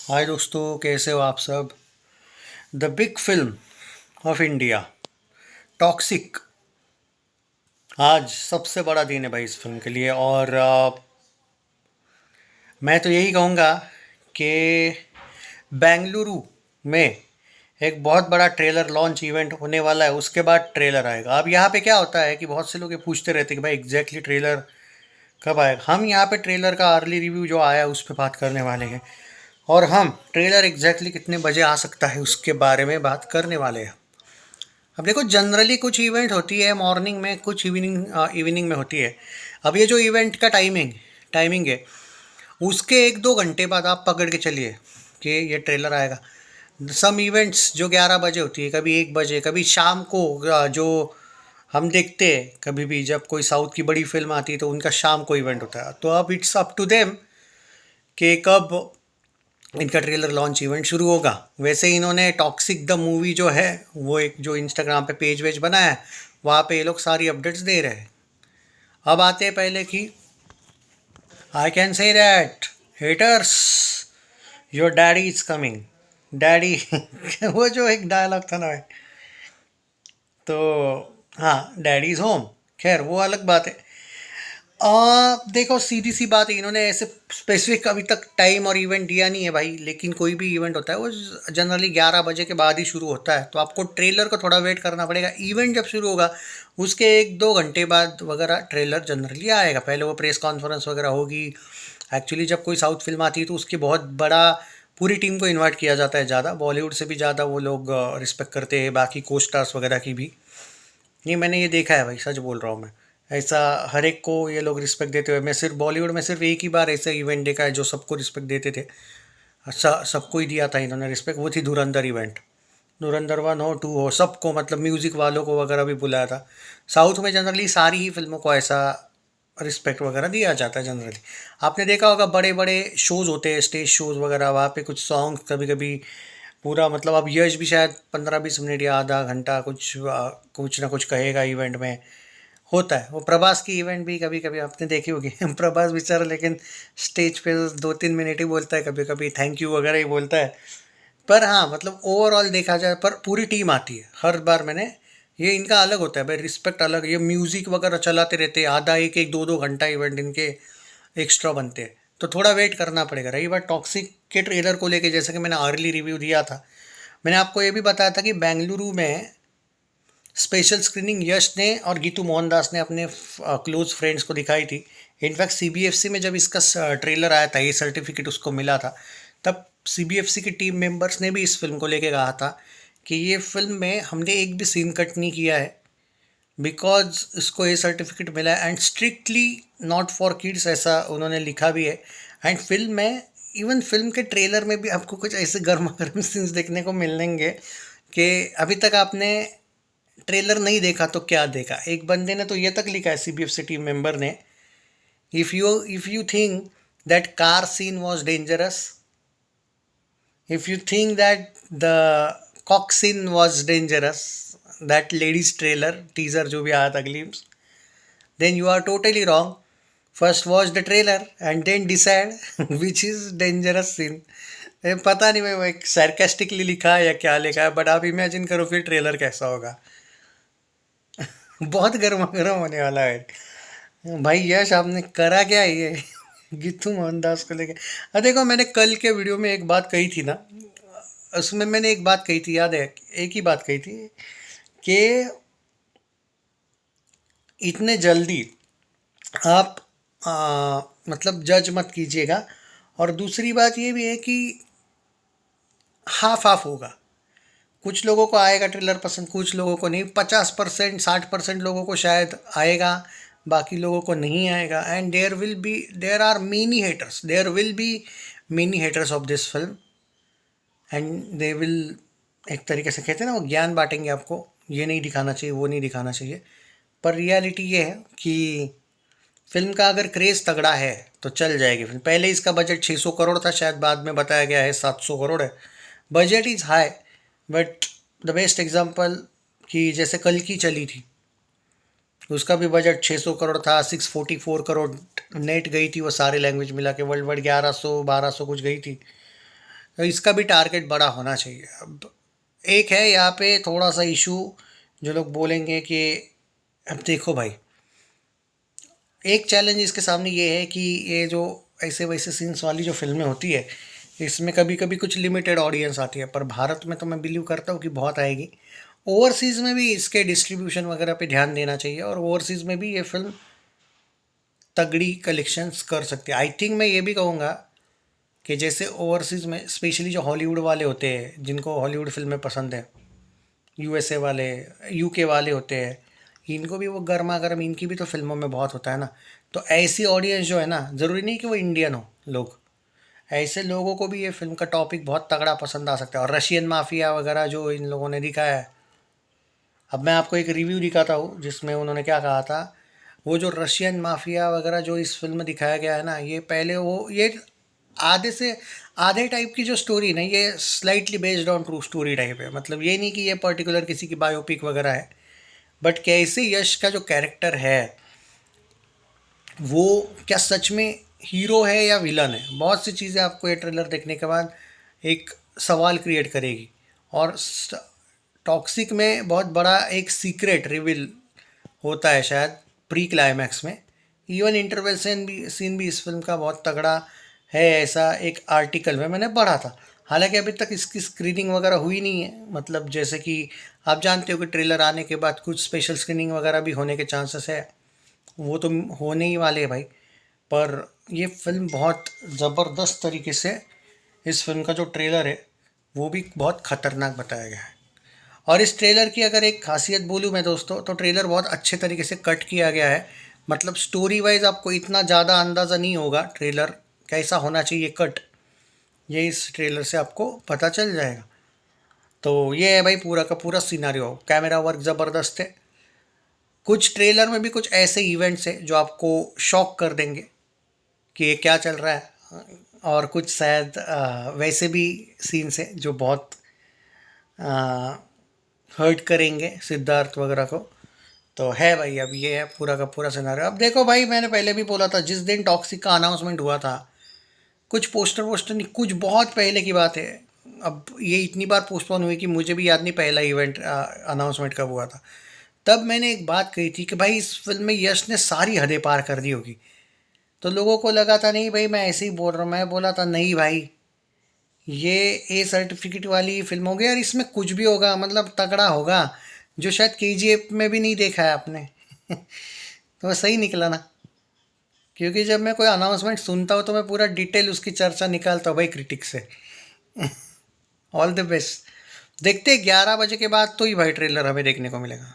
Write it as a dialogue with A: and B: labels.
A: हाय दोस्तों, कैसे हो आप सब। The big film of India, toxic. आज सबसे बड़ा दिन है भाई इस फिल्म के लिए। और मैं तो यही कहूँगा कि बेंगलुरु में एक बहुत बड़ा ट्रेलर लॉन्च इवेंट होने वाला है। उसके बाद ट्रेलर आएगा। अब यहाँ पे क्या होता है कि बहुत से लोग ये पूछते रहते हैं कि भाई एग्जैक्टली ट्रेलर कब आएगा। हम यहाँ पे ट्रेलर का अर्ली रिव्यू जो आया उस पर बात करने वाले हैं। और हम ट्रेलर एग्जैक्टली कितने बजे आ सकता है उसके बारे में बात करने वाले हैं। अब देखो, जनरली कुछ इवेंट होती है मॉर्निंग में, कुछ इवनिंग में होती है। अब ये जो इवेंट का टाइमिंग है, उसके 1-2 घंटे बाद आप पकड़ के चलिए कि ये ट्रेलर आएगा। सम इवेंट्स जो 11 बजे होती है, कभी 1 बजे, कभी शाम को, जो हम देखते हैं कभी भी जब कोई साउथ की बड़ी फिल्म आती है तो उनका शाम को इवेंट होता है। तो अब इट्स अप टू देम कि कब इनका ट्रेलर लॉन्च इवेंट शुरू होगा। वैसे इन्होंने टॉक्सिक द मूवी जो है, वो एक जो इंस्टाग्राम पे पेज वेज बनाया है, वहाँ पे ये लोग सारी अपडेट्स दे रहे हैं। अब आते हैं पहले की, I can say that haters, your daddy is coming. Daddy वो जो एक डायलॉग था ना भाई, तो हाँ, डैडी इज होम। खैर वो अलग बात है। देखो, सीधी सी बात है, इन्होंने ऐसे स्पेसिफिक अभी तक टाइम और इवेंट दिया नहीं है भाई। लेकिन कोई भी इवेंट होता है वो जनरली 11 बजे के बाद ही शुरू होता है। तो आपको ट्रेलर को थोड़ा वेट करना पड़ेगा। इवेंट जब शुरू होगा उसके 1-2 घंटे बाद वगैरह ट्रेलर जनरली आएगा। पहले वो प्रेस कॉन्फ्रेंस वगैरह होगी। एक्चुअली जब कोई साउथ फिल्म आती है तो उसकी बहुत बड़ा पूरी टीम को इन्वाइट किया जाता है। ज़्यादा बॉलीवुड से भी ज़्यादा वो लोग रिस्पेक्ट करते हैं बाकी को स्टार्स वगैरह की भी। नहीं, मैंने ये देखा है भाई, सच बोल रहा हूँ मैं। ऐसा हर एक को ये लोग रिस्पेक्ट देते हुए, मैं सिर्फ बॉलीवुड में सिर्फ एक ही बार ऐसा इवेंट देखा है जो सबको रिस्पेक्ट देते थे। अच्छा, सबको ही दिया था इन्होंने रिस्पेक्ट। वो थी धुरंधर इवेंट। धुरंधर 1 हो 2 हो, सबको, मतलब म्यूज़िक वालों को वगैरह भी बुलाया था। साउथ में जनरली सारी ही फिल्मों को ऐसा रिस्पेक्ट वगैरह दिया जाता है जनरली। आपने देखा होगा बड़े बड़े शोज़ होते हैं, स्टेज शोज़ वगैरह, वहाँ पे कुछ सॉन्ग कभी कभी पूरा, मतलब अब यश भी शायद 15-20 मिनट या आधा घंटा कुछ ना कुछ कहेगा इवेंट में। होता है। वो प्रभास की इवेंट भी कभी कभी आपने देखी होगी प्रभास बेचारा लेकिन स्टेज पे 2-3 मिनट ही बोलता है, कभी कभी थैंक यू वगैरह ही बोलता है। पर हाँ, मतलब ओवरऑल देखा जाए पर पूरी टीम आती है हर बार। मैंने ये इनका अलग होता है भाई, रिस्पेक्ट अलग। ये म्यूज़िक वगैरह चलाते रहते हैं, आधा एक एक 2-2 घंटा इवेंट इनके एक्स्ट्रा बनते हैं। तो थोड़ा वेट करना पड़ेगा। रही बात टॉक्सिक के ट्रेलर को लेके, जैसे कि मैंने अर्ली रिव्यू दिया था, मैंने आपको ये भी बताया था कि बेंगलुरु में स्पेशल स्क्रीनिंग यश ने और गीतू मोहनदास ने अपने क्लोज फ्रेंड्स को दिखाई थी। इनफैक्ट सीबीएफसी में जब इसका ट्रेलर आया था, ये सर्टिफिकेट उसको मिला था, तब सीबीएफसी की टीम मेंबर्स ने भी इस फिल्म को लेके कहा था कि ये फिल्म में हमने एक भी सीन कट नहीं किया है, बिकॉज इसको ये सर्टिफिकेट मिला है and strictly not for kids, ऐसा उन्होंने लिखा भी है। एंड फिल्म में, इवन फिल्म के ट्रेलर में भी आपको कुछ ऐसे गर्मा गर्म सीन्स देखने को मिलेंगे कि अभी तक आपने ट्रेलर नहीं देखा तो क्या देखा। एक बंदे ने तो ये तक लिखा है, सीबीएफसी टीम मेंबर ने, if you think that car scene was dangerous, if you think that the cock scene was dangerous, that ladies trailer teaser जो भी आया था glimpse, then you are totally wrong. First watch the trailer and then decide which is dangerous scene. पता नहीं भाई, वो एक sarcastically लिखा है या क्या लिखा है, बट आप इमेजिन करो फिर ट्रेलर कैसा होगा। बहुत गर्मा गर्म होने वाला है भाई। यश, आपने करा क्या ये गीतू मोहनदास को लेके। देखो, मैंने कल के वीडियो में एक बात कही थी ना, उसमें मैंने एक बात कही थी, याद है? एक ही बात कही थी कि इतने जल्दी आप मतलब जज मत कीजिएगा। और दूसरी बात ये भी है कि हाफ हाफ होगा। कुछ लोगों को आएगा ट्रेलर पसंद, कुछ लोगों को नहीं। 50%, 60% लोगों को शायद आएगा, बाकी लोगों को नहीं आएगा। And there will be of this film. And they will, एक तरीके से कहते हैं ना, वो ज्ञान बांटेंगे आपको, ये नहीं दिखाना चाहिए, वो नहीं दिखाना चाहिए। पर रियलिटी ये है कि फिल्म का अगर क्रेज़ तगड़ा है तो चल जाएगी फिल्म। पहले इसका बजट 600 करोड़ था, शायद बाद में बताया गया है 700 करोड़ है। Budget is high, but the best example कि जैसे कल की चली थी, उसका भी बजट 600 करोड़ था, 644 करोड़ नेट गई थी वो सारे लैंग्वेज मिला के। वर्ल्ड वाइड 1100-1200 कुछ गई थी। तो इसका भी टारगेट बड़ा होना चाहिए। अब एक है यहाँ पे थोड़ा सा इशू, जो लोग बोलेंगे कि अब देखो भाई, एक चैलेंज इसके सामने ये है कि ये जो ऐसे वैसे सीन्स वाली जो फिल्में होती है, इसमें कभी कभी कुछ लिमिटेड ऑडियंस आती है, पर भारत में तो मैं बिलीव करता हूँ कि बहुत आएगी। ओवरसीज़ में भी इसके डिस्ट्रीब्यूशन वगैरह पे ध्यान देना चाहिए, और ओवरसीज़ में भी ये फिल्म तगड़ी कलेक्शंस कर सकती है। आई थिंक मैं ये भी कहूँगा कि जैसे ओवरसीज़ में स्पेशली जो हॉलीवुड वाले होते हैं, जिनको हॉलीवुड फिल्में पसंद है, यूएसए वाले, यूके वाले होते हैं, इनको भी वो गर्मा गर्म इनकी भी तो फिल्मों में बहुत होता है ना। तो ऐसी ऑडियंस जो है ना, ज़रूरी नहीं कि वो इंडियन हो लोग, ऐसे लोगों को भी ये फिल्म का टॉपिक बहुत तगड़ा पसंद आ सकता है। और रशियन माफिया वगैरह जो इन लोगों ने दिखाया है, अब मैं आपको एक रिव्यू दिखाता हूँ जिसमें उन्होंने क्या कहा था। वो जो रशियन माफिया वगैरह जो इस फिल्म में दिखाया गया है ना, ये पहले वो ये आधे से आधे टाइप की जो स्टोरी ना, ये slightly based on true story type है। मतलब ये नहीं कि ये पर्टिकुलर किसी की बायोपिक वगैरह है, बट कैसे यश का जो कैरेक्टर है वो क्या सच में हीरो है या विलन है, बहुत सी चीज़ें आपको ये ट्रेलर देखने के बाद एक सवाल क्रिएट करेगी। और टॉक्सिक में बहुत बड़ा एक सीक्रेट रिवील होता है शायद प्री क्लाइमैक्स में। इवन इंटरवल सीन भी इस फिल्म का बहुत तगड़ा है, ऐसा एक आर्टिकल में मैंने पढ़ा था। हालांकि अभी तक इसकी स्क्रीनिंग वगैरह हुई नहीं है, मतलब जैसे कि आप जानते हो कि ट्रेलर आने के बाद कुछ स्पेशल स्क्रीनिंग वगैरह भी होने के चांसेस है, वो तो होने ही वाले हैं भाई। पर ये फिल्म बहुत ज़बरदस्त तरीके से, इस फिल्म का जो ट्रेलर है वो भी बहुत ख़तरनाक बताया गया है। और इस ट्रेलर की अगर एक खासियत बोलूँ मैं दोस्तों, तो ट्रेलर बहुत अच्छे तरीके से कट किया गया है। मतलब स्टोरी वाइज आपको इतना ज़्यादा अंदाज़ा नहीं होगा ट्रेलर कैसा होना चाहिए कट, ये इस ट्रेलर से आपको पता चल जाएगा। तो ये है भाई पूरा का पूरा सिनारियो, कैमरा वर्क ज़बरदस्त है। कुछ ट्रेलर में भी कुछ ऐसे इवेंट्स हैं जो आपको शॉक कर देंगे कि ये क्या चल रहा है, और कुछ शायद वैसे भी सीन्स हैं जो बहुत हर्ट करेंगे सिद्धार्थ वगैरह को। तो है भाई, अब ये है पूरा का पूरा सिनारियो। अब देखो भाई, मैंने पहले भी बोला था, जिस दिन टॉक्सिक का अनाउंसमेंट हुआ था, कुछ पोस्टर वोस्टर नहीं, कुछ बहुत पहले की बात है। अब ये इतनी बार पोस्टपोन हुई कि मुझे भी याद नहीं पहला इवेंट अनाउंसमेंट कब हुआ था। तब मैंने एक बात कही थी कि भाई इस फिल्म में यश ने सारी हदें पार कर दी होगी। तो लोगों को लगा था नहीं भाई मैं ऐसे ही बोल रहा हूँ, मैं बोला था नहीं भाई, ये ए सर्टिफिकेट वाली फिल्म होगी और इसमें कुछ भी होगा, मतलब तगड़ा होगा, जो शायद केजीएफ में भी नहीं देखा है आपने। तो वो सही निकला ना, क्योंकि जब मैं कोई अनाउंसमेंट सुनता हूँ तो मैं पूरा डिटेल उसकी चर्चा निकालता हूँ भाई क्रिटिक्स से। All the best. देखते 11 बजे के बाद तो ही भाई ट्रेलर हमें देखने को मिलेगा।